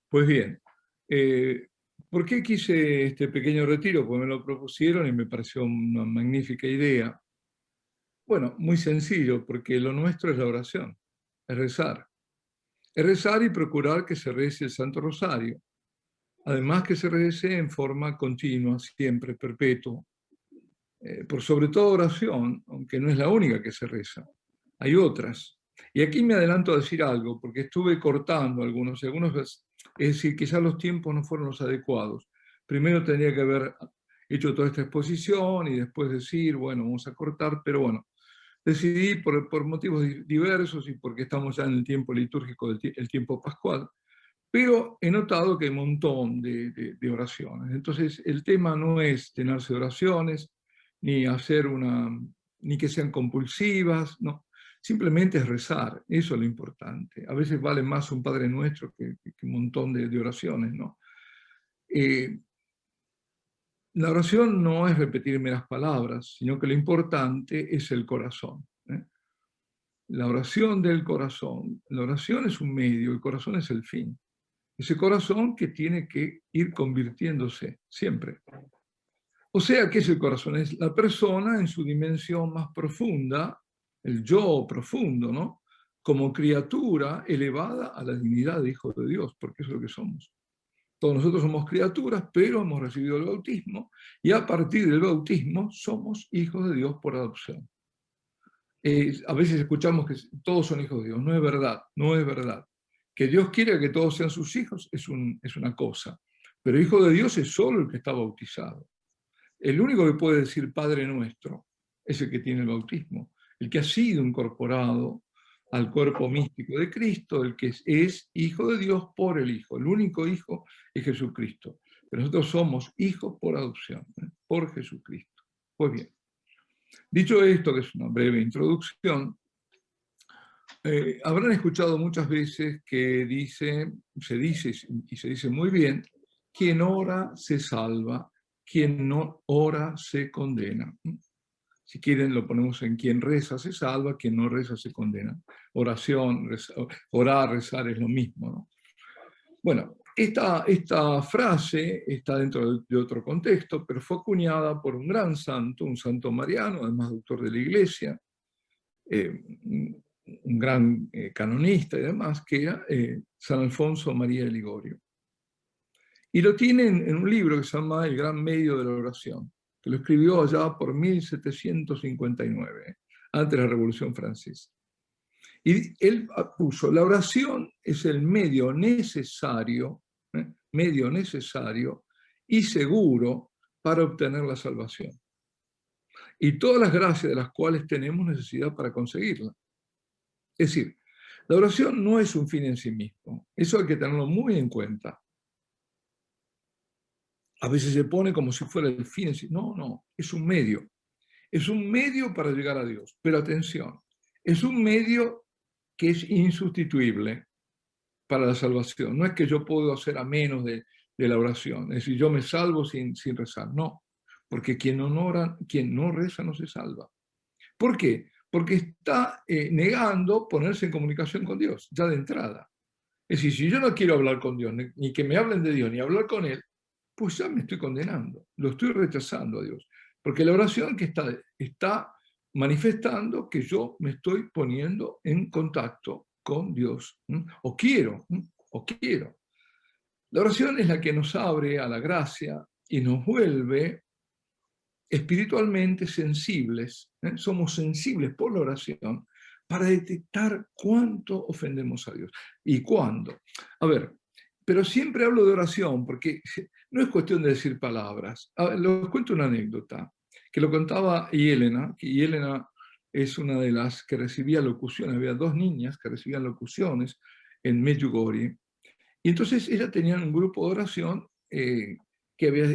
Pues bien, eh, ¿por qué quise este pequeño retiro? Porque me lo propusieron y me pareció una magnífica idea. Bueno, muy sencillo, porque lo nuestro es la oración, es rezar. Es rezar y procurar que se rece el Santo Rosario. Además que se rece en forma continua, siempre, perpetuo. Por sobre todo oración, aunque no es la única que se reza. Hay otras. Y aquí me adelanto a decir algo, porque estuve cortando algunos, es decir, quizás los tiempos no fueron los adecuados. Primero tendría que haber hecho toda esta exposición y después decir, bueno, vamos a cortar, pero bueno, decidí por motivos diversos y porque estamos ya en el tiempo litúrgico, el tiempo pascual, pero he notado que hay un montón de oraciones. Entonces, el tema no es llenarse de oraciones, ni hacer ni que sean compulsivas, no. Simplemente es rezar, eso es lo importante. A veces vale más un Padre Nuestro que un montón de oraciones, ¿no? Eh, la oración no es repetir meras palabras, sino que lo importante es el corazón, ¿eh? La oración del corazón. La oración es un medio, el corazón es el fin. Ese corazón que tiene que ir convirtiéndose siempre. O sea, ¿qué es el corazón? Es la persona en su dimensión más profunda, el yo profundo, ¿no? Como criatura elevada a la dignidad de hijo de Dios, porque eso es lo que somos. Todos nosotros somos criaturas, pero hemos recibido el bautismo y a partir del bautismo somos hijos de Dios por adopción. A veces escuchamos que todos son hijos de Dios. No es verdad, no es verdad. Que Dios quiera que todos sean sus hijos es una cosa, pero hijo de Dios es solo el que está bautizado. El único que puede decir Padre Nuestro es el que tiene el bautismo, el que ha sido incorporado al cuerpo místico de Cristo, el que es hijo de Dios por el Hijo. El único hijo es Jesucristo. Pero nosotros somos hijos por adopción, por Jesucristo. Pues bien, dicho esto, que es una breve introducción, habrán escuchado muchas veces que se dice, y se dice muy bien, quien ora se salva, quien no ora se condena. Si quieren lo ponemos en quien reza se salva, quien no reza se condena. Oración, orar, rezar es lo mismo, ¿no? Bueno, esta frase está dentro de otro contexto, pero fue acuñada por un gran santo, un santo mariano, además doctor de la Iglesia, un gran canonista y demás, que era San Alfonso María de Ligorio. Y lo tienen en un libro que se llama El Gran Medio de la Oración, que lo escribió allá por 1759, antes de la Revolución Francesa. Y él puso, la oración es el medio necesario y seguro para obtener la salvación. Y todas las gracias de las cuales tenemos necesidad para conseguirla. Es decir, la oración no es un fin en sí mismo. Eso hay que tenerlo muy en cuenta. A veces se pone como si fuera el fin en sí. No, no, es un medio. Es un medio para llegar a Dios. Pero atención, es un medio que es insustituible para la salvación. No es que yo puedo hacer a menos de la oración. Es decir, yo me salvo sin rezar. No, porque quien no ora, quien no reza no se salva. ¿Por qué? Porque está negando ponerse en comunicación con Dios, ya de entrada. Es decir, si yo no quiero hablar con Dios, ni que me hablen de Dios, ni hablar con Él, pues ya me estoy condenando, lo estoy rechazando a Dios. Porque la oración que está manifestando que yo me estoy poniendo en contacto con Dios, o quiero, o quiero. La oración es la que nos abre a la gracia y nos vuelve espiritualmente sensibles, somos sensibles por la oración para detectar cuánto ofendemos a Dios y cuándo. A ver, pero siempre hablo de oración porque no es cuestión de decir palabras. Les cuento una anécdota que lo contaba Yelena, que Yelena es una de las que recibía locuciones, había dos niñas que recibían locuciones en Medjugorje, y entonces ella tenía un grupo de oración que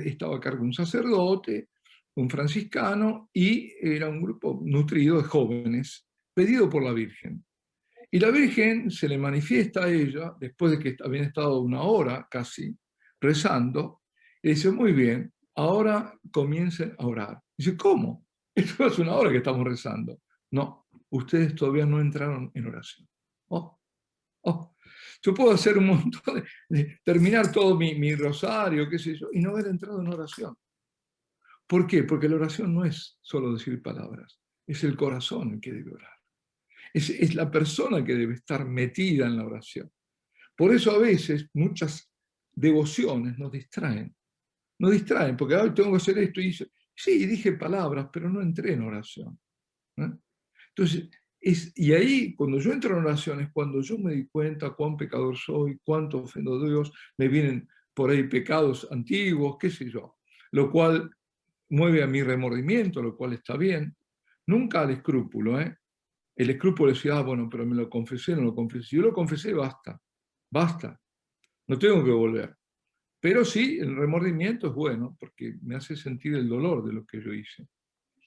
estaba a cargo de un sacerdote, un franciscano, y era un grupo nutrido de jóvenes, pedido por la Virgen. Y la Virgen se le manifiesta a ella, después de que habían estado una hora casi rezando, y dice, muy bien, ahora comiencen a orar. Dice, ¿cómo? Esto hace una hora que estamos rezando. No, ustedes todavía no entraron en oración. Oh, oh. Yo puedo hacer un montón terminar todo mi rosario, qué sé yo, y no haber entrado en oración. ¿Por qué? Porque la oración no es solo decir palabras, es el corazón el que debe orar. Es la persona que debe estar metida en la oración. Por eso a veces muchas devociones nos distraen. Nos distraen, porque hoy tengo que hacer esto y sí, dije palabras, pero no entré en oración. ¿No? Entonces, y ahí, cuando yo entro en oración, es cuando yo me di cuenta cuán pecador soy, cuánto ofendo a Dios, me vienen por ahí pecados antiguos, qué sé yo, lo cual mueve a mi remordimiento, lo cual está bien. Nunca al escrúpulo, ¿eh? El escrúpulo decía, bueno, pero me lo confesé, no lo confesé. Si yo lo confesé, basta, basta, no tengo que volver. Pero sí, el remordimiento es bueno, porque me hace sentir el dolor de lo que yo hice.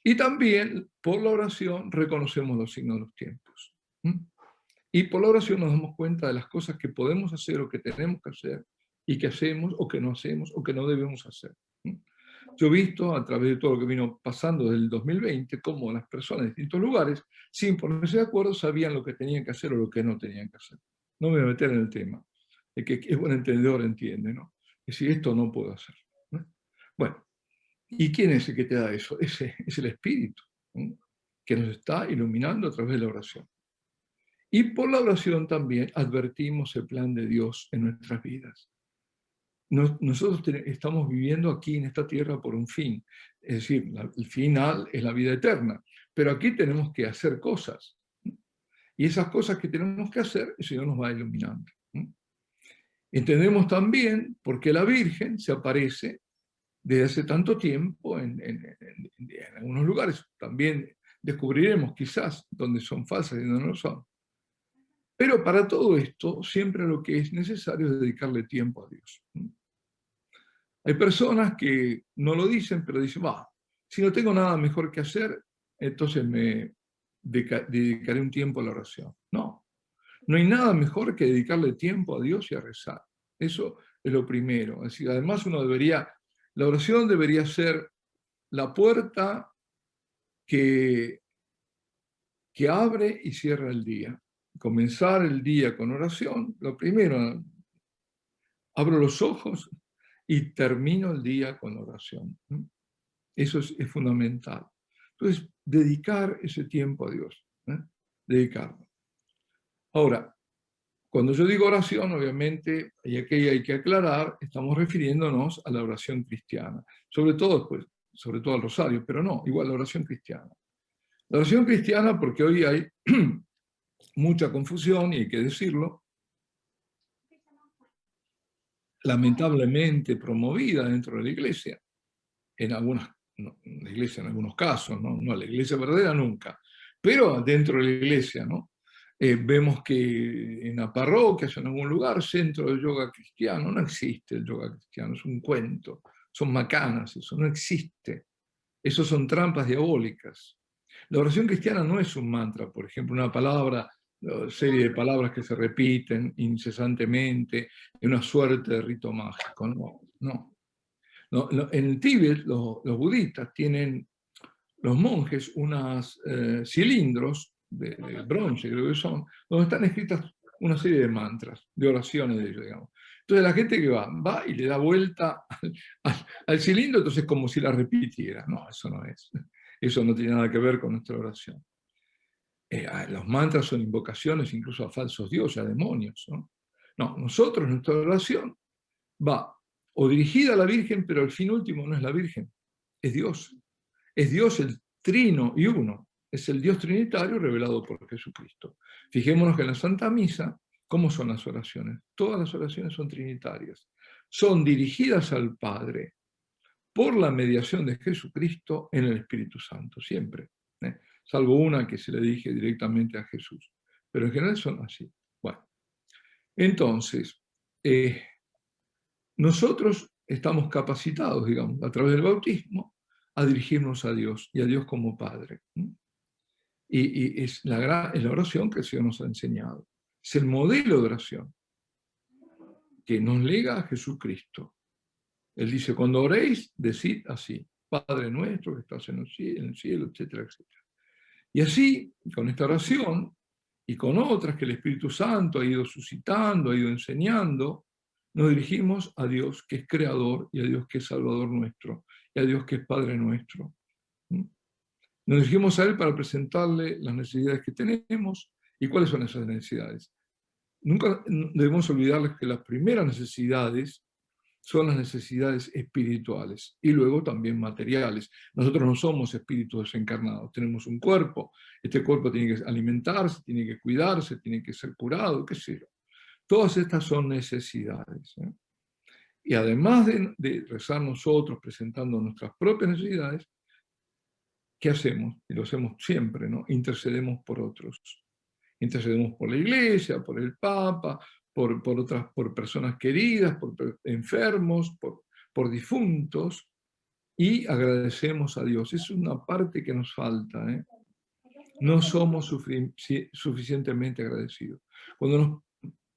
Y también, por la oración, reconocemos los signos de los tiempos. Y por la oración nos damos cuenta de las cosas que podemos hacer o que tenemos que hacer, y que hacemos o que no hacemos o que no debemos hacer. Yo he visto a través de todo lo que vino pasando desde el 2020 cómo las personas en distintos lugares, sin ponerse de acuerdo, sabían lo que tenían que hacer o lo que no tenían que hacer. No me voy a meter en el tema. El que es buen entendedor entiende, ¿no? Es decir, esto no puedo hacer, ¿no? Bueno, ¿y quién es el que te da eso? Ese es el Espíritu, ¿no? Que nos está iluminando a través de la oración. Y por la oración también advertimos el plan de Dios en nuestras vidas. Nosotros estamos viviendo aquí en esta tierra por un fin, es decir, el final es la vida eterna, pero aquí tenemos que hacer cosas, y esas cosas que tenemos que hacer, el Señor nos va iluminando. Entendemos también por qué la Virgen se aparece desde hace tanto tiempo en algunos lugares. También descubriremos quizás dónde son falsas y dónde no lo son. Pero para todo esto, siempre lo que es necesario es dedicarle tiempo a Dios. Hay personas que no lo dicen, pero dicen, va, si no tengo nada mejor que hacer, entonces me dedicaré un tiempo a la oración. No, no hay nada mejor que dedicarle tiempo a Dios y a rezar. Eso es lo primero. Es decir, además la oración debería ser la puerta que abre y cierra el día. Comenzar el día con oración, lo primero, abro los ojos y termino el día con oración. Eso es fundamental. Entonces, dedicar ese tiempo a Dios. Dedicarlo. Ahora, cuando yo digo oración, obviamente, y aquí hay que aclarar, estamos refiriéndonos a la oración cristiana. Sobre todo, pues, sobre todo al rosario, pero no, igual la oración cristiana. La oración cristiana, porque hoy hay mucha confusión, y hay que decirlo, lamentablemente promovida dentro de la iglesia, en algunas, no, la iglesia en algunos casos, no la iglesia verdadera nunca, pero dentro de la iglesia, ¿no? Vemos que en la parroquia, en algún lugar, centro del yoga cristiano, no existe el yoga cristiano, es un cuento, son macanas, eso no existe, eso son trampas diabólicas. La oración cristiana no es un mantra, por ejemplo, una palabra, serie de palabras que se repiten incesantemente, en una suerte de rito mágico, no, no. No, en Tíbet, los budistas tienen, los monjes, unos cilindros de bronce, creo que son, donde están escritas una serie de mantras, de oraciones de ellos, digamos. Entonces la gente que va y le da vuelta al cilindro, entonces como si la repitiera. No, eso no es. Eso no tiene nada que ver con nuestra oración. Los mantras son invocaciones incluso a falsos dioses, a demonios, ¿no? No, nosotros, nuestra oración va o dirigida a la Virgen, pero el fin último no es la Virgen, es Dios. Es Dios el trino y uno. Es el Dios trinitario revelado por Jesucristo. Fijémonos que en la Santa Misa, ¿cómo son las oraciones? Todas las oraciones son trinitarias. Son dirigidas al Padre por la mediación de Jesucristo en el Espíritu Santo, siempre. Salvo una que se le dirige directamente a Jesús. Pero en general son así. Bueno, entonces, nosotros estamos capacitados, digamos, a través del bautismo, a dirigirnos a Dios y a Dios como Padre. Y es la oración que el Señor nos ha enseñado. Es el modelo de oración que nos lega a Jesucristo. Él dice, cuando oréis, decid así, Padre nuestro que estás en el cielo, etcétera, etcétera. Y así, con esta oración, y con otras que el Espíritu Santo ha ido suscitando, ha ido enseñando, nos dirigimos a Dios que es creador y a Dios que es salvador nuestro y a Dios que es Padre nuestro. Nos dirigimos a Él para presentarle las necesidades que tenemos. ¿Y cuáles son esas necesidades? Nunca debemos olvidarles que las primeras necesidades son las necesidades espirituales y luego también materiales. Nosotros no somos espíritus desencarnados, tenemos un cuerpo, este cuerpo tiene que alimentarse, tiene que cuidarse, tiene que ser curado, qué sé yo. Todas estas son necesidades. Y además de rezar nosotros presentando nuestras propias necesidades, ¿qué hacemos? Y lo hacemos siempre, ¿no? Intercedemos por otros. Intercedemos por la iglesia, por el Papa, por personas queridas, por enfermos, por difuntos, y agradecemos a Dios. Es una parte que nos falta, ¿eh? No somos suficientemente agradecidos. Cuando nos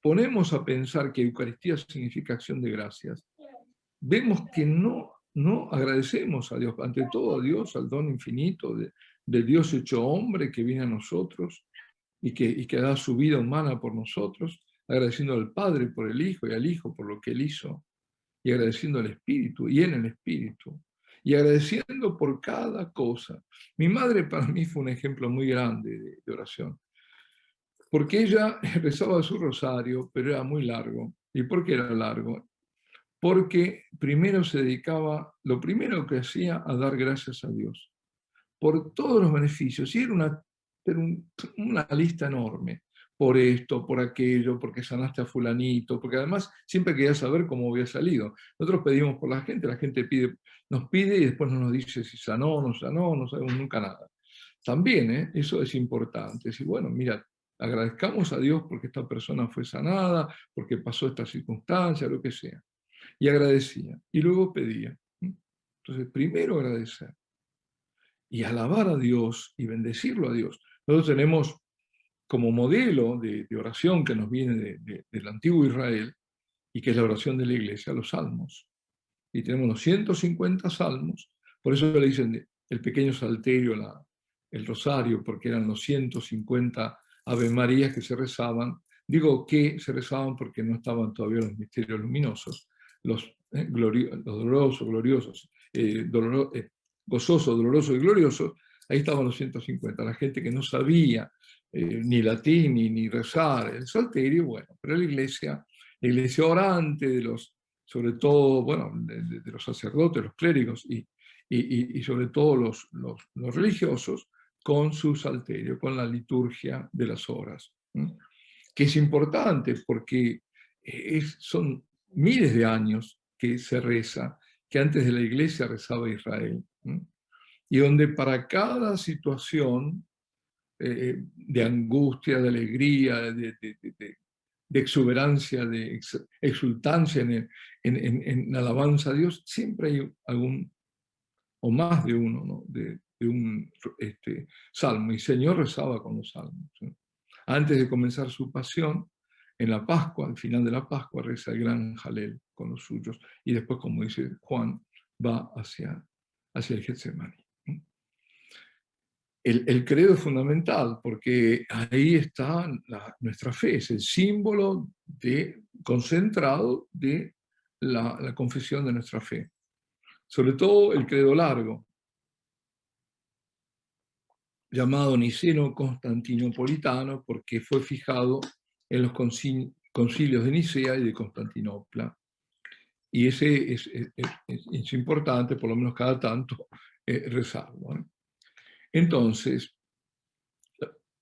ponemos a pensar que Eucaristía significa acción de gracias, vemos que no agradecemos a Dios, ante todo a Dios, al don infinito de Dios hecho hombre que viene a nosotros y que da su vida humana por nosotros, agradeciendo al Padre por el Hijo y al Hijo por lo que Él hizo, y agradeciendo al Espíritu y en el Espíritu, y agradeciendo por cada cosa. Mi madre para mí fue un ejemplo muy grande de oración, porque ella rezaba su rosario, pero era muy largo. ¿Y por qué era largo? Porque primero se dedicaba, lo primero que hacía, a dar gracias a Dios por todos los beneficios. Y una lista enorme. Por esto, por aquello, porque sanaste a fulanito, porque además siempre quería saber cómo había salido. Nosotros pedimos por la gente nos pide y después no nos dice si sanó o no sanó, no sabemos nunca nada. También, eso es importante. Decir, bueno, mira, agradezcamos a Dios porque esta persona fue sanada, porque pasó esta circunstancia, lo que sea. Y agradecía, y luego pedía. Entonces, primero agradecer y alabar a Dios y bendecirlo a Dios. Nosotros tenemos como modelo de oración que nos viene del antiguo Israel y que es la oración de la iglesia, los salmos. Y tenemos los 150 salmos, por eso le dicen el pequeño salterio, el rosario, porque eran los 150 Ave Marías que se rezaban. Digo que se rezaban porque no estaban todavía los misterios luminosos, los dolorosos, gloriosos, gozoso, doloroso y glorioso. Ahí estaban los 150, la gente que no sabía ni latín ni rezar el salterio, bueno, pero la iglesia orante sobre todo, bueno, de los sacerdotes, los clérigos y sobre todo los religiosos, con su salterio, con la liturgia de las horas, que es importante porque son miles de años que se reza, que antes de la iglesia rezaba Israel, y donde para cada situación de angustia, de alegría, de exuberancia, de exultancia en alabanza a Dios, siempre hay algún, o más de uno, ¿no? de un salmo. Y el Señor rezaba con los salmos. ¿Sí? Antes de comenzar su pasión, en la Pascua, al final de la Pascua, reza el gran Jalel con los suyos. Y después, como dice Juan, va hacia el Getsemaní. El credo es fundamental porque ahí está nuestra fe, es el símbolo concentrado de la confesión de nuestra fe. Sobre todo el credo largo, llamado niceno-constantinopolitano, porque fue fijado en los concilios de Nicea y de Constantinopla. Y ese es importante, por lo menos cada tanto, rezarlo. Entonces,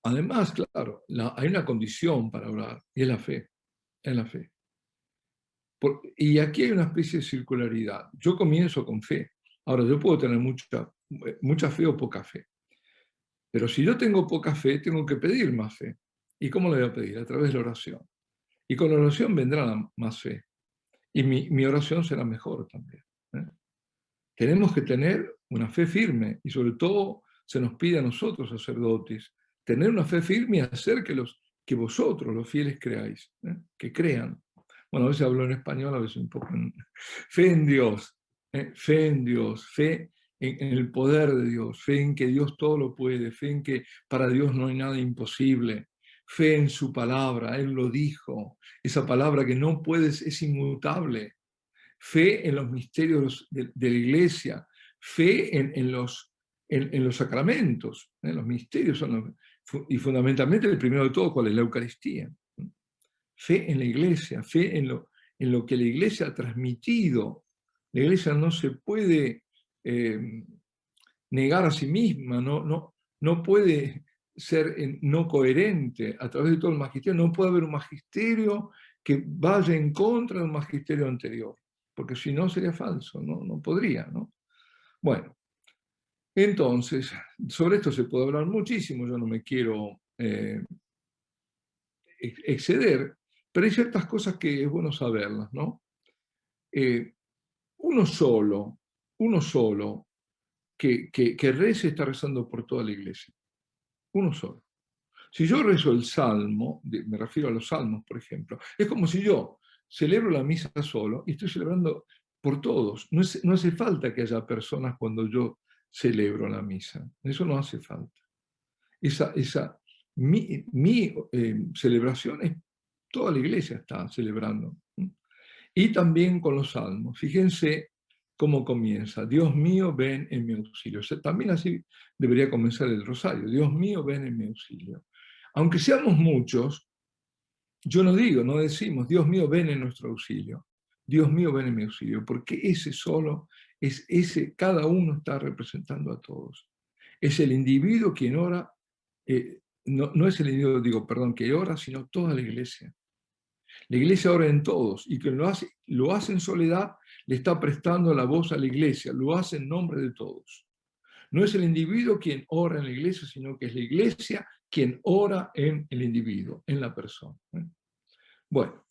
además, claro, hay una condición para orar, y es la fe. Es la fe. Y aquí hay una especie de circularidad. Yo comienzo con fe. Ahora, yo puedo tener mucha fe o poca fe. Pero si yo tengo poca fe, tengo que pedir más fe. ¿Y cómo le voy a pedir? A través de la oración. Y con la oración vendrá más fe. Y mi oración será mejor también. Tenemos que tener una fe firme y sobre todo se nos pide a nosotros, sacerdotes, tener una fe firme y hacer que vosotros, los fieles, creáis, que crean. Bueno, a veces hablo en español, a veces un poco en fe en Dios, fe en Dios, fe en el poder de Dios, fe en que Dios todo lo puede, fe en que para Dios no hay nada imposible, fe en su palabra, Él lo dijo, esa palabra que no puedes, es inmutable, fe en los misterios de la iglesia, fe en los sacramentos, los misterios son y fundamentalmente el primero de todo, ¿cuál es? La Eucaristía. Fe en la iglesia, fe en lo que la iglesia ha transmitido. La iglesia no se puede negar a sí misma, no puede ser no coherente a través de todo el magisterio. No puede haber un magisterio que vaya en contra del magisterio anterior, porque si no sería falso, no podría, ¿no? Bueno, entonces, sobre esto se puede hablar muchísimo, yo no me quiero exceder, pero hay ciertas cosas que es bueno saberlas, ¿no? Eh, uno solo que rece está rezando por toda la iglesia. Uno solo. Si yo rezo el salmo, me refiero a los salmos, por ejemplo, es como si yo celebro la misa solo y estoy celebrando por todos. No hace falta que haya personas cuando yo celebro la misa. Eso no hace falta. Mi celebración es toda la iglesia está celebrando. Y también con los salmos. Fíjense cómo comienza. Dios mío, ven en mi auxilio. O sea, también así debería comenzar el rosario. Dios mío, ven en mi auxilio. Aunque seamos muchos, yo no decimos, Dios mío, ven en nuestro auxilio. Dios mío, ven en mi auxilio. Porque ese solo, cada uno está representando a todos. Es el individuo quien ora, no es el individuo, que ora, sino toda la iglesia. La iglesia ora en todos, y quien lo hace en soledad, le está prestando la voz a la iglesia, lo hace en nombre de todos. No es el individuo quien ora en la iglesia, sino que es la iglesia quien ora en el individuo, en la persona. Bueno,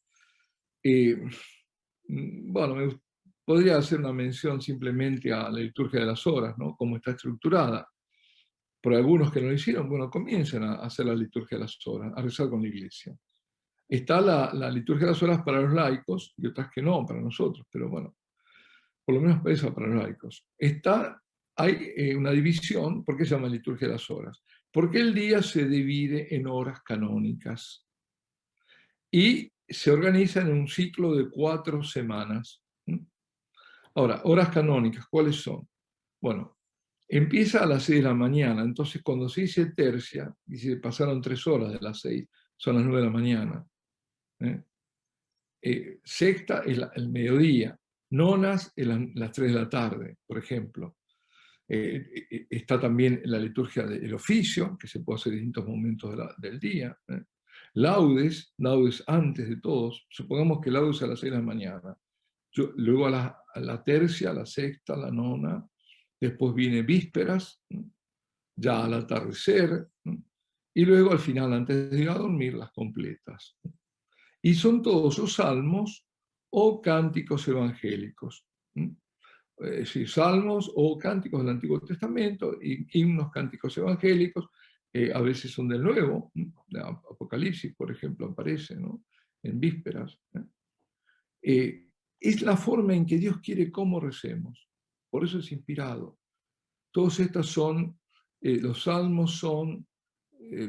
podría hacer una mención simplemente a la liturgia de las horas, ¿no? Cómo está estructurada. Por algunos que no lo hicieron, comiencen a hacer la liturgia de las horas, a rezar con la iglesia. Está la liturgia de las horas para los laicos y otras que no, para nosotros, pero bueno, por lo menos esa para los laicos. Hay una división. ¿Por qué se llama liturgia de las horas? Porque el día se divide en horas canónicas y se organiza en un ciclo de 4 semanas. Ahora, horas canónicas, ¿cuáles son? Bueno, empieza a las 6 de la mañana, entonces cuando se dice tercia, y se pasaron 3 horas de las 6, son las 9 de la mañana. Sexta es el mediodía, nonas es las 3 de la tarde, por ejemplo. Está también la liturgia del oficio, que se puede hacer en distintos momentos del día. Laudes antes de todos, supongamos que laudes a las 6 de la mañana. Luego a la tercia, a la sexta, a la nona, después viene vísperas, ya al atardecer, y luego al final, antes de ir a dormir, las completas. Y son todos o salmos o cánticos evangélicos. Es decir, salmos o cánticos del Antiguo Testamento, himnos, cánticos evangélicos, a veces son del Nuevo, de Apocalipsis, por ejemplo, aparece, ¿no? En vísperas. Es la forma en que Dios quiere cómo recemos. Por eso es inspirado. Todos estos son, los salmos son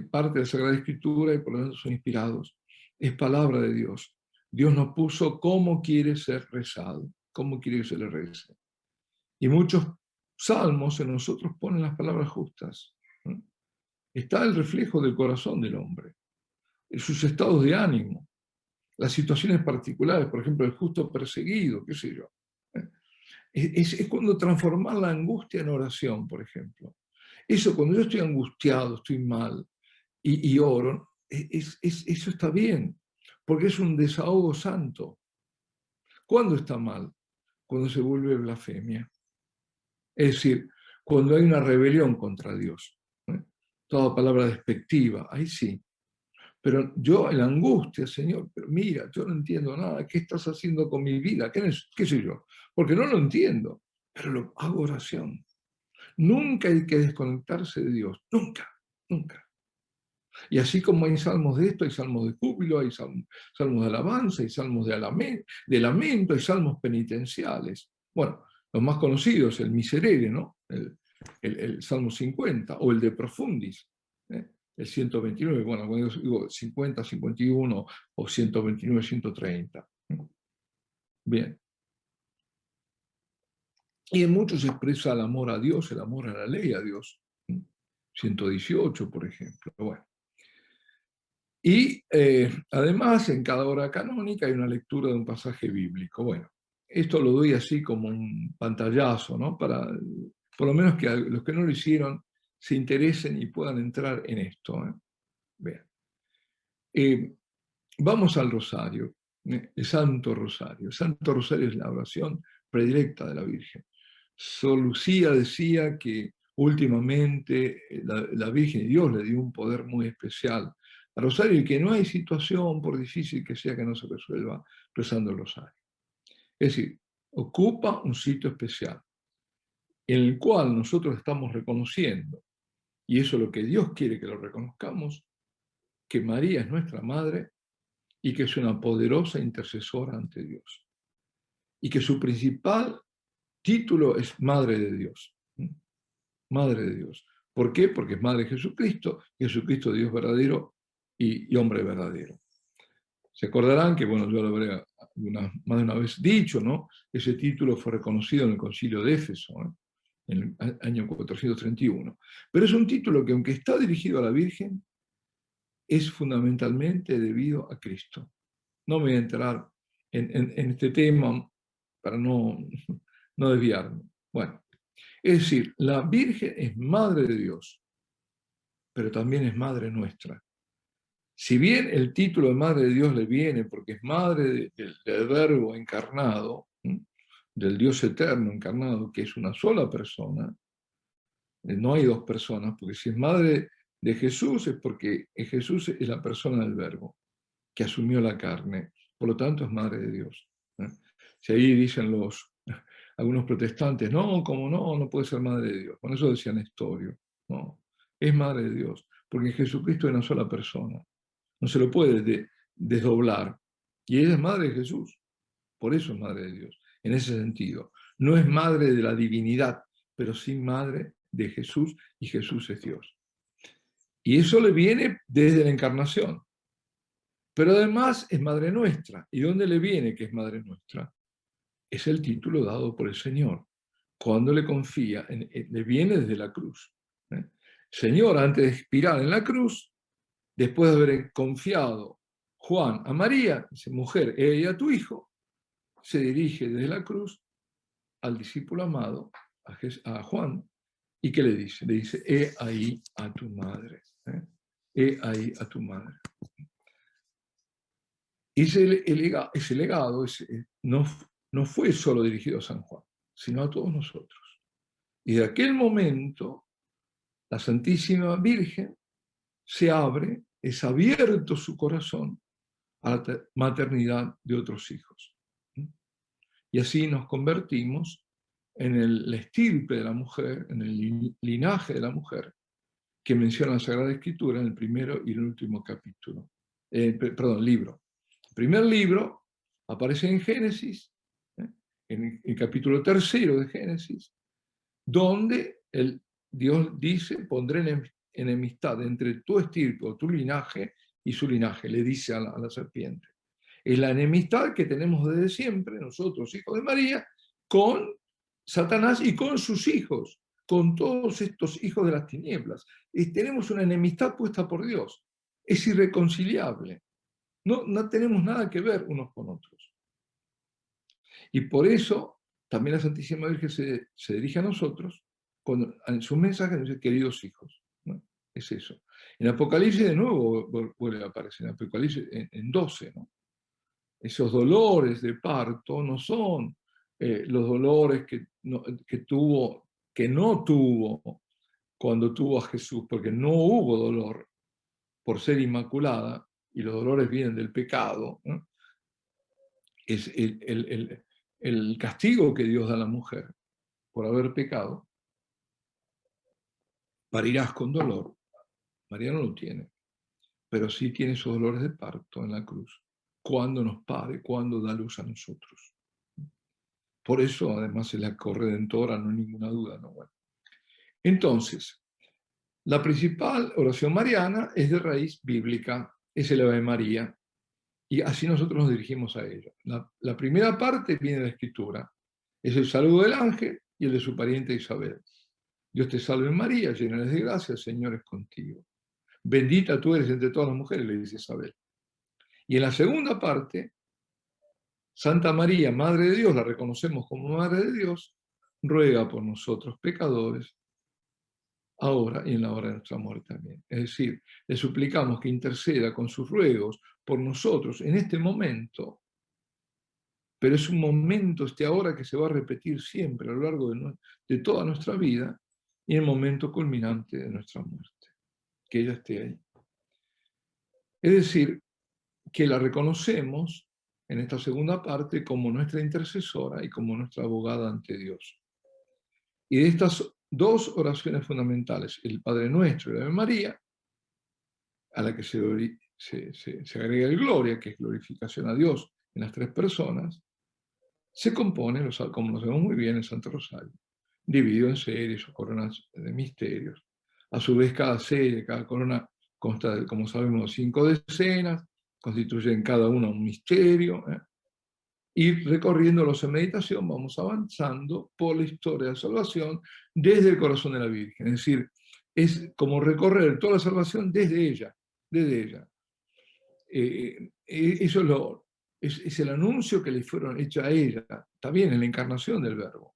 parte de la Sagrada Escritura y por lo tanto son inspirados. Es palabra de Dios. Dios nos puso cómo quiere ser rezado, cómo quiere que se le rece. Y muchos salmos en nosotros ponen las palabras justas. Está el reflejo del corazón del hombre, sus estados de ánimo, las situaciones particulares, por ejemplo, el justo perseguido, qué sé yo. Es cuando transformar la angustia en oración, por ejemplo. Eso, cuando yo estoy angustiado, estoy mal, y oro, eso está bien, porque es un desahogo santo. ¿Cuándo está mal? Cuando se vuelve blasfemia. Es decir, cuando hay una rebelión contra Dios. Toda palabra despectiva, ahí sí. Pero yo en la angustia, Señor, pero mira, yo no entiendo nada, ¿qué estás haciendo con mi vida? ¿Qué sé yo? Porque no lo entiendo, pero lo hago oración. Nunca hay que desconectarse de Dios, nunca, nunca. Y así como hay salmos de esto, hay salmos de júbilo, hay salmos de alabanza, hay salmos de lamento, hay salmos penitenciales. Bueno, los más conocidos, el Miserere, ¿no? El Salmo 50, o el de Profundis, el 129, bueno, cuando digo 50, 51 o 129, 130. Bien. Y en muchos se expresa el amor a Dios, el amor a la ley a Dios. 118, por ejemplo. Bueno. Y además, en cada hora canónica hay una lectura de un pasaje bíblico. Bueno, esto lo doy así como un pantallazo, ¿no? Para, por lo menos, que los que no lo hicieron se interesen y puedan entrar en esto. Bien. Vamos al rosario, el Santo Rosario. El Santo Rosario es la oración predilecta de la Virgen. Sor Lucía decía que últimamente la Virgen y Dios le dio un poder muy especial al rosario y que no hay situación, por difícil que sea, que no se resuelva rezando el rosario. Es decir, ocupa un sitio especial en el cual nosotros estamos reconociendo, y eso es lo que Dios quiere que lo reconozcamos, que María es nuestra madre y que es una poderosa intercesora ante Dios. Y que su principal título es Madre de Dios. Madre de Dios. ¿Por qué? Porque es Madre de Jesucristo, Jesucristo Dios verdadero y hombre verdadero. Se acordarán que, bueno, yo lo habré más de una vez dicho, ¿no? Ese título fue reconocido en el Concilio de Éfeso, en el año 431. Pero es un título que, aunque está dirigido a la Virgen, es fundamentalmente debido a Cristo. No me voy a entrar en este tema para no desviarme. Bueno, es decir, la Virgen es Madre de Dios, pero también es Madre nuestra. Si bien el título de Madre de Dios le viene porque es Madre del Verbo encarnado, del Dios eterno encarnado, que es una sola persona, no hay dos personas, porque si es Madre de Jesús es porque Jesús es la persona del Verbo, que asumió la carne, por lo tanto es Madre de Dios. Si ahí dicen algunos protestantes, no, como no puede ser Madre de Dios. Con eso decía Nestorio, no, es Madre de Dios, porque Jesucristo es una sola persona, no se lo puede desdoblar, y ella es Madre de Jesús, por eso es Madre de Dios, en ese sentido. No es Madre de la divinidad, pero sí Madre de Jesús, y Jesús es Dios. Y eso le viene desde la encarnación. Pero además es Madre nuestra. ¿Y dónde le viene que es Madre nuestra? Es el título dado por el Señor. Cuando le confía, le viene desde la cruz. Señor, antes de expirar en la cruz, después de haber confiado Juan a María, dice, mujer, he a tu hijo, se dirige desde la cruz al discípulo amado, a Juan, ¿y qué le dice? Le dice, he ahí a tu madre. He ahí a tu madre. Y ese legado no fue solo dirigido a San Juan, sino a todos nosotros. Y de aquel momento, la Santísima Virgen se abre, es abierto su corazón a la maternidad de otros hijos. Y así nos convertimos en la estirpe de la mujer, en el linaje de la mujer, que menciona la Sagrada Escritura en el primero y el último capítulo. Libro. El primer libro aparece en Génesis, en el capítulo 3 de Génesis, donde Dios dice, pondré enemistad entre tu estirpe o tu linaje y su linaje, le dice a la serpiente. Es la enemistad que tenemos desde siempre, nosotros, hijos de María, con Satanás y con sus hijos, con todos estos hijos de las tinieblas. Y tenemos una enemistad puesta por Dios. Es irreconciliable. No tenemos nada que ver unos con otros. Y por eso también la Santísima Virgen se dirige a nosotros en su mensaje, nos dice, queridos hijos. ¿No? Es eso. En Apocalipsis de nuevo vuelve a aparecer, en Apocalipsis en 12, ¿no? Esos dolores de parto no son los dolores que no tuvo cuando tuvo a Jesús, porque no hubo dolor por ser inmaculada, y los dolores vienen del pecado, ¿no? Es el castigo que Dios da a la mujer por haber pecado, parirás con dolor. María no lo tiene, pero sí tiene esos dolores de parto en la cruz, cuando nos pare, cuando da luz a nosotros. Por eso, además, es la corredentora, no hay ninguna duda. ¿No? Bueno. Entonces, La principal oración mariana es de raíz bíblica, es el Ave María, y así nosotros nos dirigimos a ella. La primera parte viene de la Escritura, es el saludo del ángel y el de su pariente Isabel. Dios te salve María, llena eres de gracia, el Señor es contigo. Bendita tú eres entre todas las mujeres, le dice Isabel. Y en la segunda parte, Santa María, Madre de Dios, la reconocemos como Madre de Dios, ruega por nosotros pecadores, ahora y en la hora de nuestra muerte también. Es decir, le suplicamos que interceda con sus ruegos por nosotros en este momento, pero es un momento, este ahora, que se va a repetir siempre a lo largo de toda nuestra vida y el momento culminante de nuestra muerte, que ella esté ahí. Es decir, que la reconocemos en esta segunda parte como nuestra intercesora y como nuestra abogada ante Dios. Y de estas dos oraciones fundamentales, el Padre Nuestro y la Ave María, a la que se agrega el Gloria, que es glorificación a Dios en las tres personas, se compone, como lo sabemos muy bien, el Santo Rosario, dividido en series o coronas de misterios. A su vez, cada serie, cada corona consta de, como sabemos, 5 decenas, constituyen cada una un misterio, y recorriéndolos en meditación vamos avanzando por la historia de salvación desde el corazón de la Virgen. Es decir, es como recorrer toda la salvación desde ella, desde ella. Eso es el anuncio que le fueron hecho a ella, también en la encarnación del Verbo.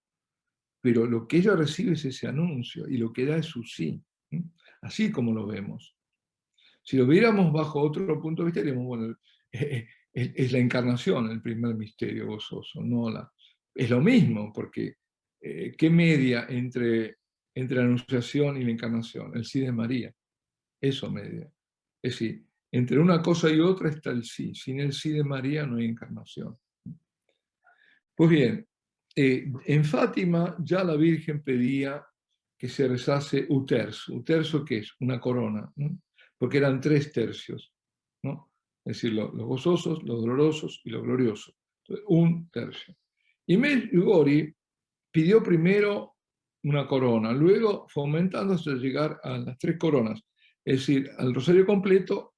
Pero lo que ella recibe es ese anuncio y lo que da es su sí. Así como lo vemos. Si lo viéramos bajo otro punto de vista, diríamos, bueno, es la encarnación el primer misterio gozoso. No es lo mismo, porque ¿qué media entre la anunciación y la encarnación? El sí de María. Eso media. Es decir, entre una cosa y otra está el sí. Sin el sí de María no hay encarnación. Pues bien, en Fátima ya la Virgen pedía que se rezase uterzo. Uterzo, ¿qué es? Una corona, ¿no? Porque eran 3 tercios, ¿no? Es decir, los gozosos, los dolorosos y los gloriosos. Entonces, un tercio. Y Medjugorje pidió primero una corona, luego fue aumentando hasta llegar a las 3 coronas, es decir, al rosario completo,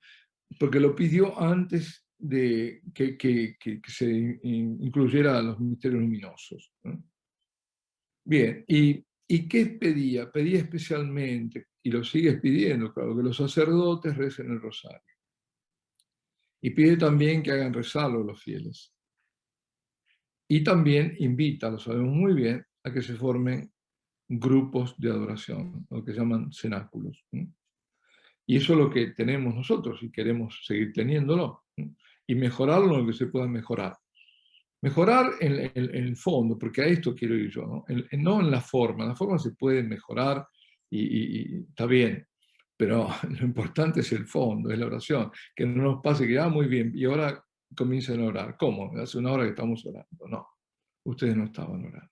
porque lo pidió antes de que se incluyera los misterios luminosos, ¿no? Bien, ¿y qué pedía? Pedía especialmente, y lo sigues pidiendo, claro, que los sacerdotes recen el rosario. Y pide también que hagan rezarlo los fieles. Y también invita, lo sabemos muy bien, a que se formen grupos de adoración, lo que llaman cenáculos, ¿no? Y eso es lo que tenemos nosotros y queremos seguir teniéndolo, ¿no? Y mejorarlo en lo que se pueda mejorar. Mejorar en el fondo, porque a esto quiero ir yo, ¿no? No en la forma se puede mejorar y está bien, pero lo importante es el fondo, es la oración, que no nos pase que, muy bien, y ahora comiencen a orar. ¿Cómo? Hace una hora que estamos orando. No, ustedes no estaban orando.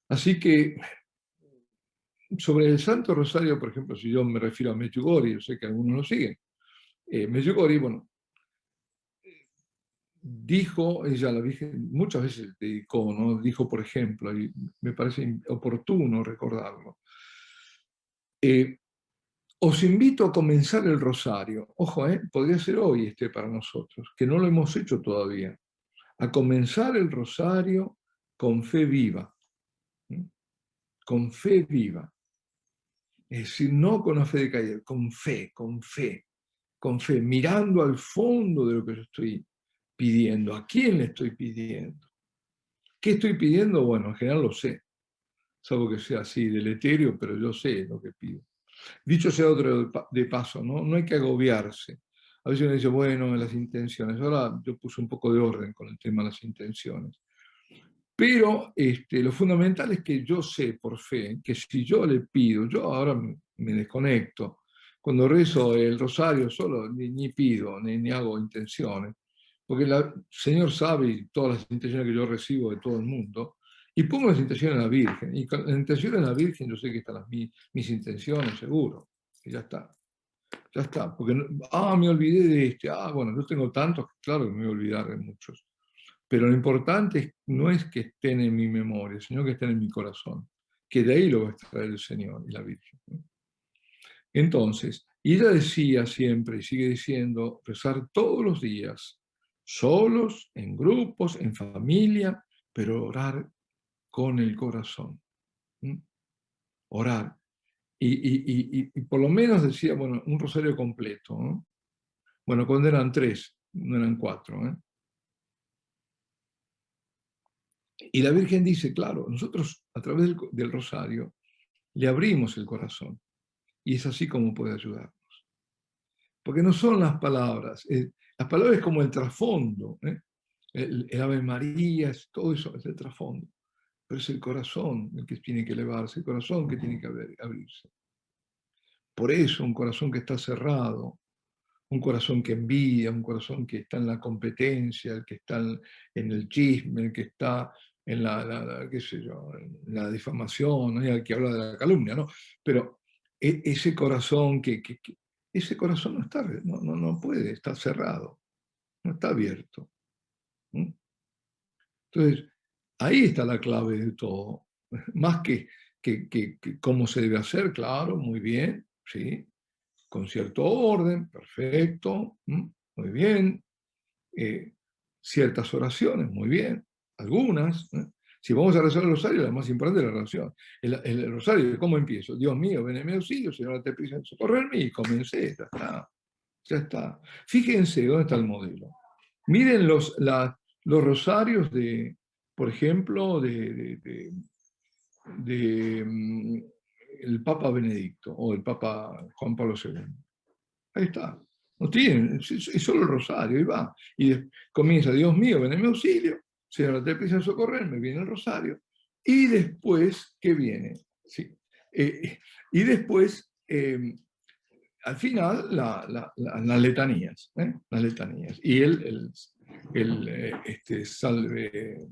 Así que sobre el Santo Rosario, por ejemplo, si yo me refiero a Medjugorje, yo sé que algunos lo siguen, Medjugorje, bueno, dijo, ella la Virgen muchas veces dedicó, ¿no? Dijo, por ejemplo, y me parece oportuno recordarlo, os invito a comenzar el rosario. Ojo, podría ser hoy para nosotros, que no lo hemos hecho todavía. A comenzar el rosario con fe viva. ¿Sí? Con fe viva. Es decir, no con la fe de caer, con fe, con fe, con fe, mirando al fondo de lo que yo estoy pidiendo. ¿A quién le estoy pidiendo? ¿Qué estoy pidiendo? Bueno, en general lo sé. Salvo que sea así, deleterio, pero yo sé lo que pido. Dicho sea otro de paso, ¿no? No hay que agobiarse. A veces uno dice, bueno, las intenciones. Ahora yo puse un poco de orden con el tema de las intenciones. Pero lo fundamental es que yo sé por fe que si yo le pido, yo ahora me desconecto. Cuando rezo el rosario solo ni pido, ni hago intenciones. Porque el Señor sabe todas las intenciones que yo recibo de todo el mundo. Y pongo las intenciones en la Virgen. Y con las intenciones en la Virgen yo sé que están mis intenciones, seguro. Y ya está. Ya está. Porque, me olvidé de este. Bueno, yo tengo tantos, claro que me voy a olvidar de muchos. Pero lo importante no es que estén en mi memoria, sino que estén en mi corazón, que de ahí lo va a extraer el Señor y la Virgen, ¿no? Entonces, y ella decía siempre, y sigue diciendo, rezar todos los días, solos, en grupos, en familia, pero orar con el corazón. ¿Mm? Orar. Y por lo menos decía, bueno, un rosario completo, ¿no? Bueno, cuando eran 3, no eran 4, ¿eh? Y la Virgen dice, claro, nosotros a través del rosario le abrimos el corazón, y es así como puede ayudar. Porque no son las palabras es como el trasfondo, ¿eh? El Ave María, todo eso es el trasfondo, pero es el corazón el que tiene que elevarse, el corazón que tiene que abrirse. Por eso un corazón que está cerrado, un corazón que envidia, un corazón que está en la competencia, el que está en el chisme, el que está en qué sé yo, en la difamación, ¿no? Y el que habla de la calumnia, ¿no? Pero ese corazón ese corazón no está, no puede, está cerrado, no está abierto. ¿Mm? Entonces, ahí está la clave de todo. Más que cómo se debe hacer, claro, muy bien, sí, con cierto orden, perfecto, muy bien. Eh, Ciertas oraciones, muy bien, algunas. Si vamos a rezar el rosario, la más importante es la oración. El rosario, ¿cómo empiezo? Dios mío, ven en mi auxilio, Señor, te pido socorrerme, y comencé, ya está, ya está. Fíjense dónde está el modelo. Miren los rosarios por ejemplo, de el Papa Benedicto o el Papa Juan Pablo II. Ahí está. No tienen, es solo el rosario, y va. Y comienza, Dios mío, ven en mi auxilio, Señor, te empieza a socorrerme, viene el rosario. Y después, ¿qué viene? Sí. Y después, al final, las letanías, ¿eh? Las letanías. Y salve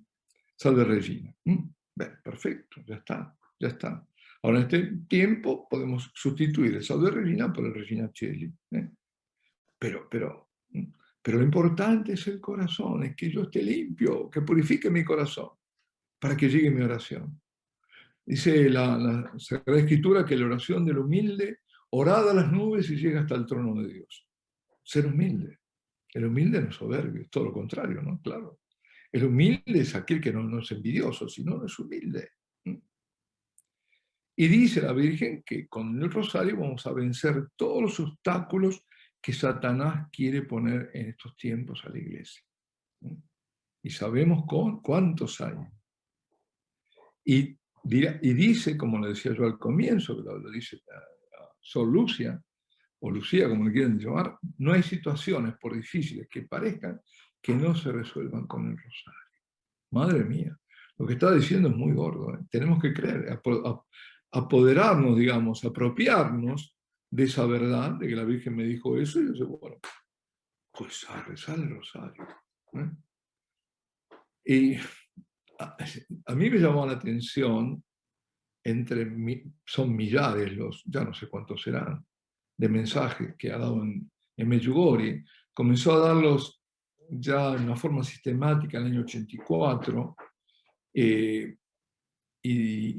Regina. Bien, perfecto, ya está, ya está. Ahora, en este tiempo podemos sustituir el Salve Regina por el Regina Coeli, ¿eh? Pero, pero, pero lo importante es el corazón, es que yo esté limpio, que purifique mi corazón para que llegue mi oración. Dice la Sagrada Escritura que la oración del humilde orada a las nubes y llega hasta el trono de Dios. Ser humilde. El humilde no es soberbio, es todo lo contrario, ¿no? Claro. El humilde es aquel que no es envidioso, sino no es humilde. Y dice la Virgen que con el rosario vamos a vencer todos los obstáculos que Satanás quiere poner en estos tiempos a la iglesia. Y sabemos cuántos hay. Y dice, como lo decía yo al comienzo, lo dice Sor Lucia, o Lucía, como le quieren llamar, no hay situaciones, por difíciles que parezcan, que no se resuelvan con el rosario. Madre mía, lo que está diciendo es muy gordo, ¿eh? Tenemos que creer, apoderarnos, digamos, apropiarnos de esa verdad, de que la Virgen me dijo eso, y yo digo, bueno, pues a rezar el rosario, ¿eh? Y a mí me llamó la atención, son millares ya no sé cuántos serán, de mensajes que ha dado en Medjugorje. Comenzó a darlos ya de una forma sistemática en el año 84, y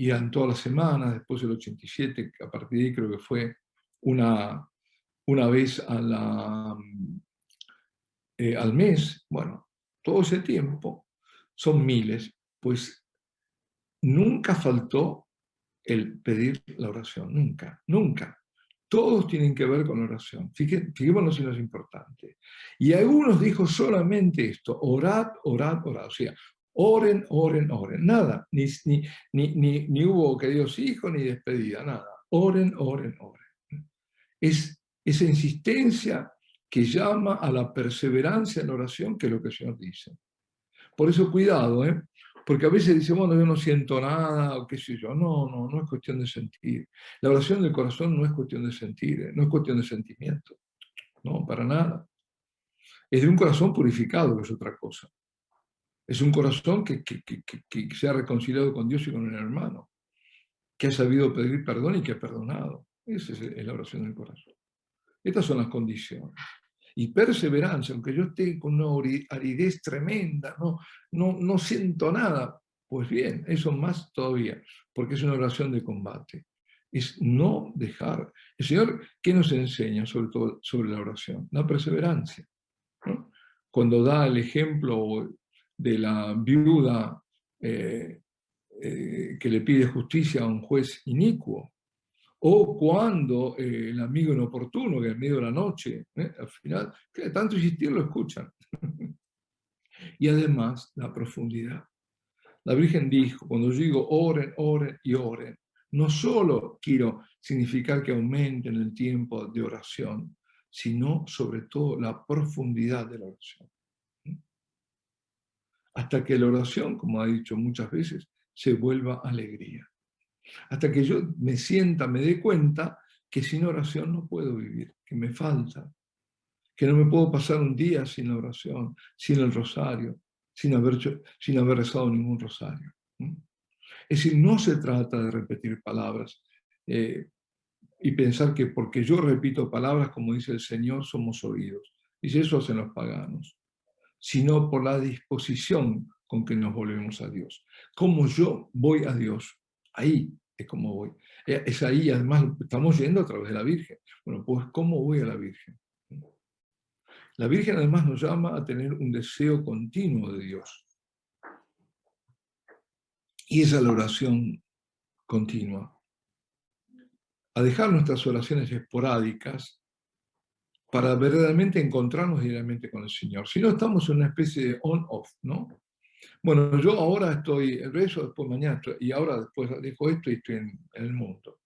eran todas las semanas, después del 87, a partir de ahí creo que fue una vez al mes. Bueno, todo ese tiempo son miles, pues nunca faltó el pedir la oración, nunca, nunca. Todos tienen que ver con la oración. Fijémonos en lo importante. Y algunos dijo solamente esto: orad, orad, orad. O sea, oren, oren, oren. Nada, ni hubo queridos hijos, ni despedida, nada. Oren, oren, oren. Es esa insistencia que llama a la perseverancia en la oración, que es lo que el Señor dice. Por eso cuidado, ¿eh? Porque a veces dice, bueno, yo no siento nada, o qué sé yo. No es cuestión de sentir. La oración del corazón no es cuestión de sentir, ¿eh? No es cuestión de sentimiento. No, para nada. Es de un corazón purificado, que es otra cosa. Es un corazón que se ha reconciliado con Dios y con el hermano, que ha sabido pedir perdón y que ha perdonado. Esa es la oración del corazón. Estas son las condiciones. Y perseverancia, aunque yo esté con una aridez tremenda, no siento nada, Pues bien, eso más todavía, porque es una oración de combate. Es no dejar. El Señor, ¿qué nos enseña sobre todo sobre la oración? La perseverancia, ¿no? Cuando da el ejemplo de la viuda que le pide justicia a un juez inicuo, o cuando el amigo inoportuno, que en medio de la noche, al final, que de tanto insistir lo escuchan. Y además, la profundidad. La Virgen dijo, cuando yo digo oren, oren y oren, no solo quiero significar que aumenten el tiempo de oración, sino sobre todo la profundidad de la oración. Hasta que la oración, como ha dicho muchas veces, se vuelva alegría. Hasta que yo me sienta, me dé cuenta que sin oración no puedo vivir, que me falta, que no me puedo pasar un día sin la oración, sin el rosario, sin haber rezado ningún rosario. Es decir, no se trata de repetir palabras y pensar que porque yo repito palabras, como dice el Señor, somos oídos. Dice, eso hacen los paganos. Sino por la disposición con que nos volvemos a Dios. Como yo voy a Dios, ahí es como voy. Es ahí, además, estamos yendo a través de la Virgen. Bueno, pues, ¿cómo voy a la Virgen? La Virgen además nos llama a tener un deseo continuo de Dios. Y esa es la oración continua. A dejar nuestras oraciones esporádicas para verdaderamente encontrarnos diariamente con el Señor. Si no, estamos en una especie de on-off, ¿no? Bueno, yo ahora rezo, después mañana, y ahora después dejo esto y estoy en el mundo.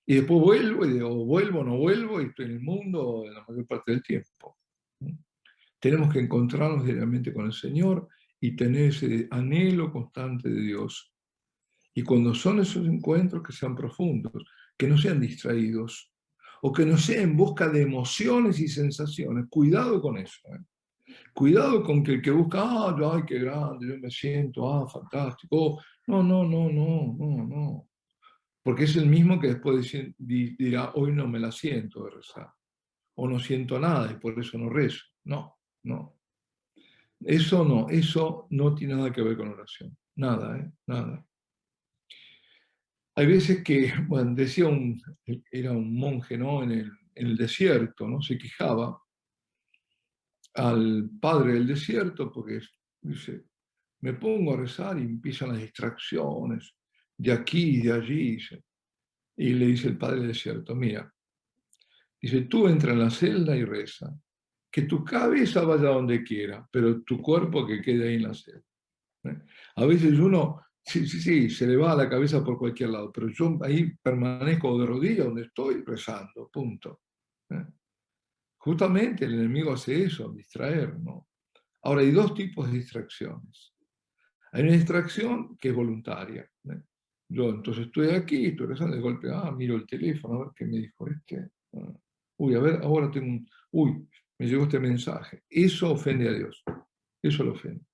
Y después vuelvo, y digo, vuelvo, no vuelvo, y estoy en el mundo la mayor parte del tiempo. Tenemos que encontrarnos diariamente con el Señor y tener ese anhelo constante de Dios. Y cuando son esos encuentros, que sean profundos, que no sean distraídos, o que no sean en busca de emociones y sensaciones. Cuidado con eso. Cuidado con que el que busca, ay, qué grande, yo me siento, fantástico. No, no, no, no, no, no. Porque es el mismo que después dirá, hoy no me la siento de rezar. O no siento nada y por eso no rezo. No, no. Eso no tiene nada que ver con oración. Nada, nada. Hay veces que, bueno, era un monje, ¿no? En el desierto, ¿no? Se quejaba al padre del desierto porque dice, me pongo a rezar y empiezan las distracciones de aquí y de allí. Dice. Y le dice el padre del desierto, mira, dice, tú entra en la celda y reza, que tu cabeza vaya donde quiera, pero tu cuerpo que quede ahí en la celda. A veces uno, sí, se le va a la cabeza por cualquier lado, pero yo ahí permanezco de rodillas donde estoy rezando, punto. Justamente el enemigo hace eso, distraer, ¿no? Ahora, hay dos tipos de distracciones. Hay una distracción que es voluntaria. Yo entonces estoy aquí, estoy rezando, de golpe, miro el teléfono, a ver qué me dijo este. Uy, a ver, ahora tengo un... Uy, me llegó este mensaje. Eso ofende a Dios. Eso lo ofende.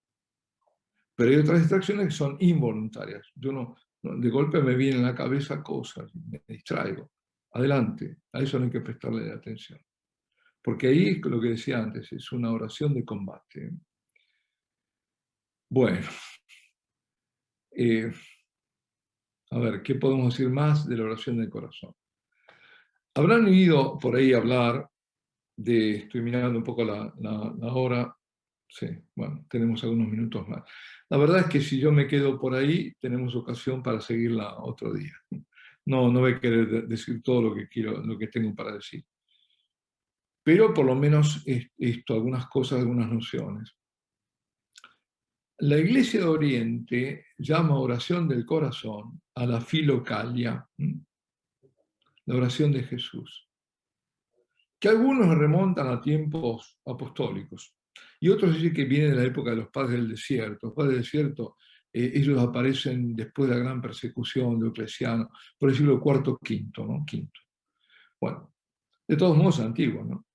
Pero hay otras distracciones que son involuntarias. Yo de golpe me vienen a la cabeza cosas, me distraigo. Adelante, a eso no hay que prestarle atención. Porque ahí, lo que decía antes, es una oración de combate. Bueno, a ver, ¿qué podemos decir más de la oración del corazón? Habrán oído por ahí hablar estoy mirando un poco la hora, sí, bueno, tenemos algunos minutos más. La verdad es que si yo me quedo por ahí, tenemos ocasión para seguirla otro día. No voy a querer decir todo lo que quiero, lo que tengo para decir. Pero por lo menos algunas cosas, algunas nociones. La Iglesia de Oriente llama oración del corazón a la filocalia, la oración de Jesús, que algunos remontan a tiempos apostólicos y otros dicen que viene de la época de los padres del desierto. Los padres del desierto, ellos aparecen después de la gran persecución de Diocleciano, por el siglo IV, V, ¿no? Quinto. Bueno, de todos modos antiguo, ¿no?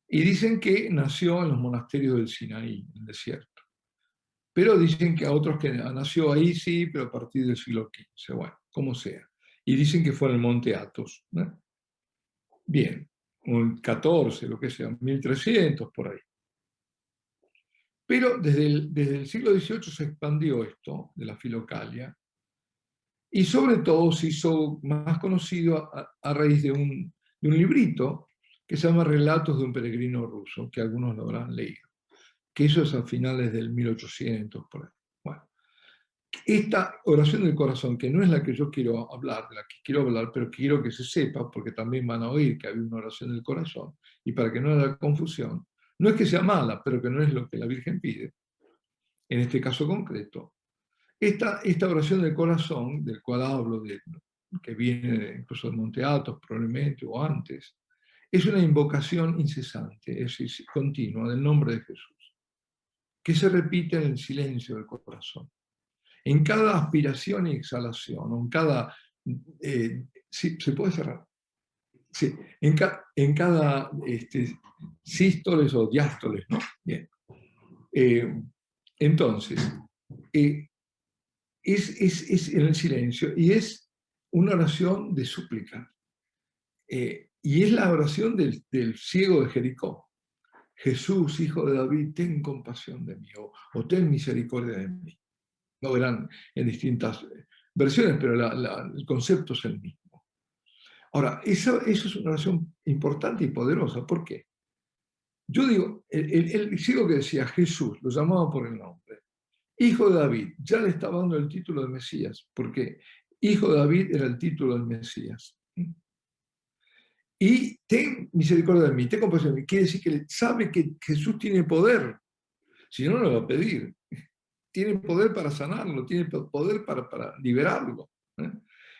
Y dicen que nació en los monasterios del Sinaí, en el desierto. Pero dicen que a otros que nació ahí sí, pero a partir del siglo XV, bueno, como sea. Y dicen que fue en el monte Athos, ¿no? Bien, un 14, lo que sea, 1300 por ahí. Pero desde el siglo XVIII se expandió esto de la filocalia, y sobre todo se hizo más conocido a raíz de un librito que se llama Relatos de un peregrino ruso, que algunos lo habrán leído, que eso es a finales del 1800, por ahí. Bueno, esta oración del corazón, que no es la que yo quiero hablar, de la que quiero hablar, pero quiero que se sepa, porque también van a oír que hay una oración del corazón, y para que no haya confusión, no es que sea mala, pero que no es lo que la Virgen pide, en este caso concreto. Esta oración del corazón, del cual hablo, que viene incluso del Monte Athos probablemente, o antes, es una invocación incesante, es decir, continua, del nombre de Jesús, que se repite en el silencio del corazón. En cada aspiración y exhalación, o en cada... ¿sí, ¿se puede cerrar? Sí, en cada sístoles o diástoles, ¿no? Bien. Entonces, eh, es en el silencio y es una oración de súplica. Y es la oración del ciego de Jericó. Jesús, hijo de David, ten compasión de mí, o ten misericordia de mí. No verán en distintas versiones, pero el concepto es el mismo. Ahora, eso es una oración importante y poderosa. ¿Por qué? Yo digo, el ciego que decía Jesús, lo llamaba por el nombre. Hijo de David, ya le estaba dando el título de Mesías, porque hijo de David era el título del Mesías. Y ten misericordia de mí, ten compasión de mí. Quiere decir que sabe que Jesús tiene poder, si no, no lo va a pedir. Tiene poder para sanarlo, tiene poder para liberarlo. ¿Eh?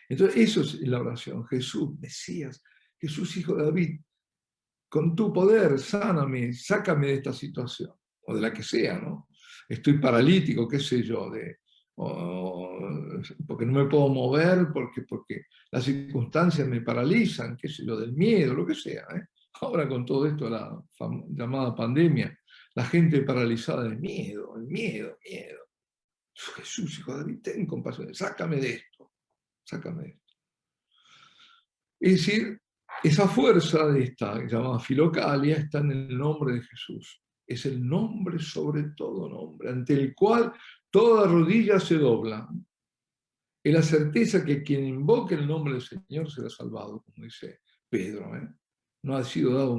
Entonces, eso es la oración. Jesús, Mesías, Jesús, hijo de David, con tu poder, sáname, sácame de esta situación, o de la que sea, ¿no? Estoy paralítico, qué sé yo, porque no me puedo mover, porque las circunstancias me paralizan, qué sé yo, del miedo, lo que sea. ¿Eh? Ahora con todo esto, la llamada pandemia, la gente paralizada del miedo, el miedo. Jesús, hijo de David, ten compasión, sácame de esto, sácame de esto. Es decir, esa fuerza de esta llamada filocalia está en el nombre de Jesús. Es el nombre sobre todo nombre, ante el cual toda rodilla se dobla. Es la certeza que quien invoque el nombre del Señor será salvado, como dice Pedro. ¿Eh? No ha sido dado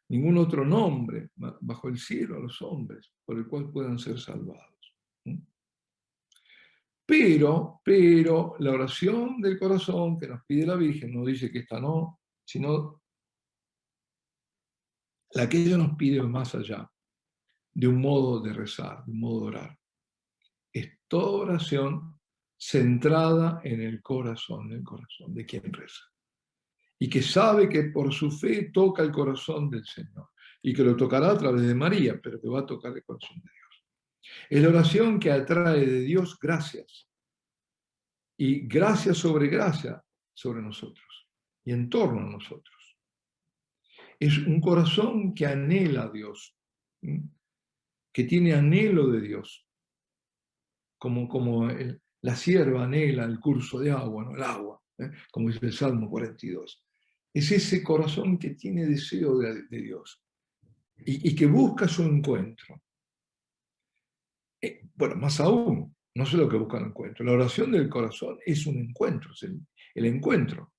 ningún otro nombre bajo el cielo a los hombres por el cual puedan ser salvados. Pero la oración del corazón que nos pide la Virgen no dice que esta no, sino la que ella nos pide más allá de un modo de rezar, de un modo de orar. Es toda oración centrada en el corazón de quien reza. Y que sabe que por su fe toca el corazón del Señor. Y que lo tocará a través de María, pero que va a tocar el corazón de Dios. Es la oración que atrae de Dios gracias. Y gracia sobre nosotros. Y en torno a nosotros. Es un corazón que anhela a Dios. Que tiene anhelo de Dios. Como la sierva anhela el curso de agua, ¿no? El agua, como dice el Salmo 42. Es ese corazón que tiene deseo de Dios y que busca su encuentro. Bueno, más aún, no sé lo que busca el encuentro. La oración del corazón es un encuentro, es el encuentro,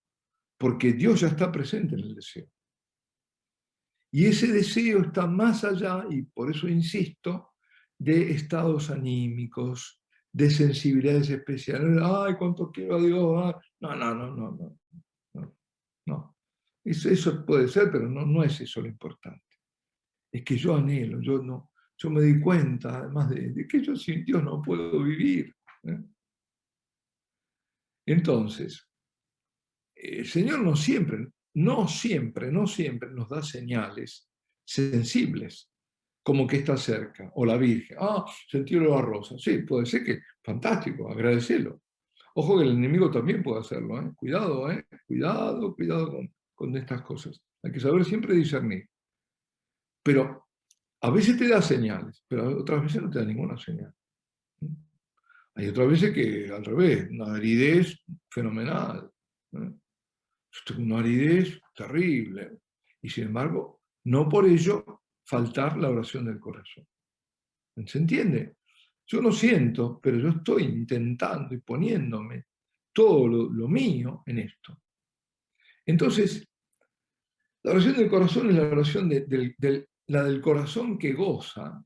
porque Dios ya está presente en el deseo. Y ese deseo está más allá, y por eso insisto, de estados anímicos, de sensibilidades especiales. ¡Ay, cuánto quiero a Dios! No. Eso puede ser, pero no es eso lo importante. Es que yo anhelo, yo me di cuenta, además de que yo sin Dios no puedo vivir. ¿Eh? Entonces, el Señor no siempre nos da señales sensibles, como que está cerca, o la Virgen. Sentí olor a rosa. Sí, puede ser que, fantástico, agradecelo. Ojo que el enemigo también puede hacerlo, ¿eh? Cuidado, cuidado con estas cosas. Hay que saber siempre discernir. Pero a veces te da señales, pero otras veces no te da ninguna señal. Hay otras veces que al revés, una aridez fenomenal. Una aridez terrible. Y sin embargo, no por ello faltar la oración del corazón. ¿Se entiende? Yo no siento, pero yo estoy intentando y poniéndome todo lo mío en esto. Entonces, la oración del corazón es la oración la del corazón que goza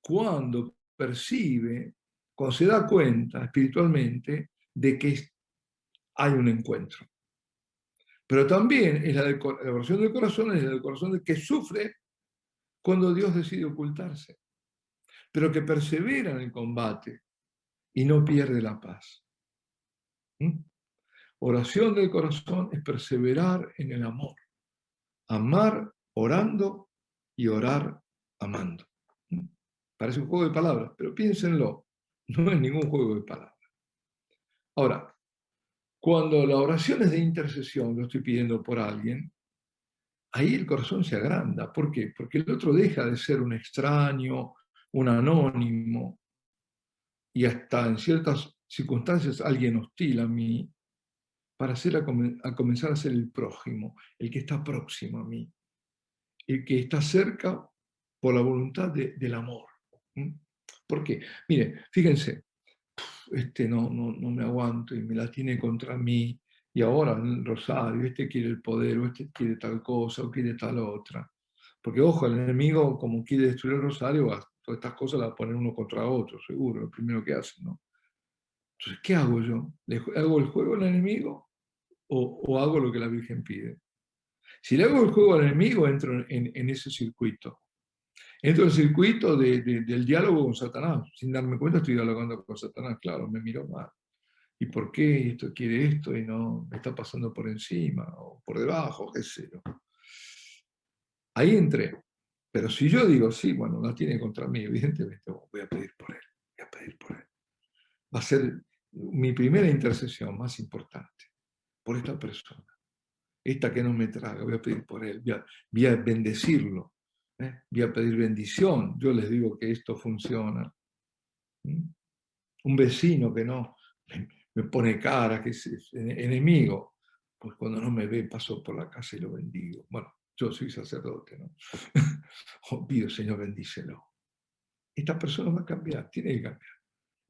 cuando percibe, cuando se da cuenta espiritualmente de que hay un encuentro. Pero también es la oración del corazón, es la del corazón que sufre cuando Dios decide ocultarse, pero que persevera en el combate y no pierde la paz. ¿Mm? Oración del corazón es perseverar en el amor. Amar orando y orar amando. ¿Mm? Parece un juego de palabras, pero piénsenlo, no es ningún juego de palabras. Ahora, cuando la oración es de intercesión, lo estoy pidiendo por alguien, ahí el corazón se agranda. ¿Por qué? Porque el otro deja de ser un extraño, un anónimo, y hasta en ciertas circunstancias alguien hostil a mí, para comenzar a ser el prójimo, el que está próximo a mí, el que está cerca por la voluntad del amor. ¿Mm? ¿Por qué? Mire, fíjense, no me aguanto y me la tiene contra mí, y ahora en el rosario, este quiere el poder, o este quiere tal cosa, o quiere tal otra. Porque ojo, el enemigo, como quiere destruir el rosario, todas estas cosas las va a poner uno contra otro, seguro, lo primero que hace, ¿no? Entonces, ¿qué hago yo? ¿Le hago el juego al enemigo o hago lo que la Virgen pide? Si le hago el juego al enemigo, entro en ese circuito. Entro en el circuito del diálogo con Satanás. Sin darme cuenta estoy dialogando con Satanás, claro, me miro mal. ¿Y por qué esto quiere esto y no me está pasando por encima o por debajo, qué sé yo? Ahí entré. Pero si yo digo, sí, bueno, la tiene contra mí, evidentemente voy a pedir por él, voy a pedir por él. Va a ser mi primera intercesión más importante, por esta persona. Esta que no me traga, voy a pedir por él, voy a bendecirlo, voy a pedir bendición. Yo les digo que esto funciona. Un vecino que no me pone cara, que es enemigo, pues cuando no me ve paso por la casa y lo bendigo. Bueno, yo soy sacerdote, ¿no? O pido, Señor, bendícelo. Esta persona va a cambiar, tiene que cambiar.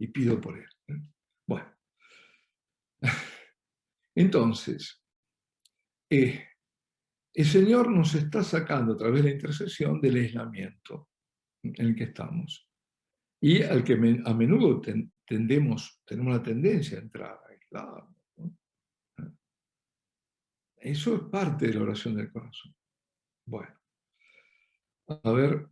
Y pido por él. Bueno, entonces, el Señor nos está sacando a través de la intercesión del aislamiento en el que estamos. Y al que a menudo tenemos la tendencia a entrar aislados. ¿No? Eso es parte de la oración del corazón. Bueno, a ver,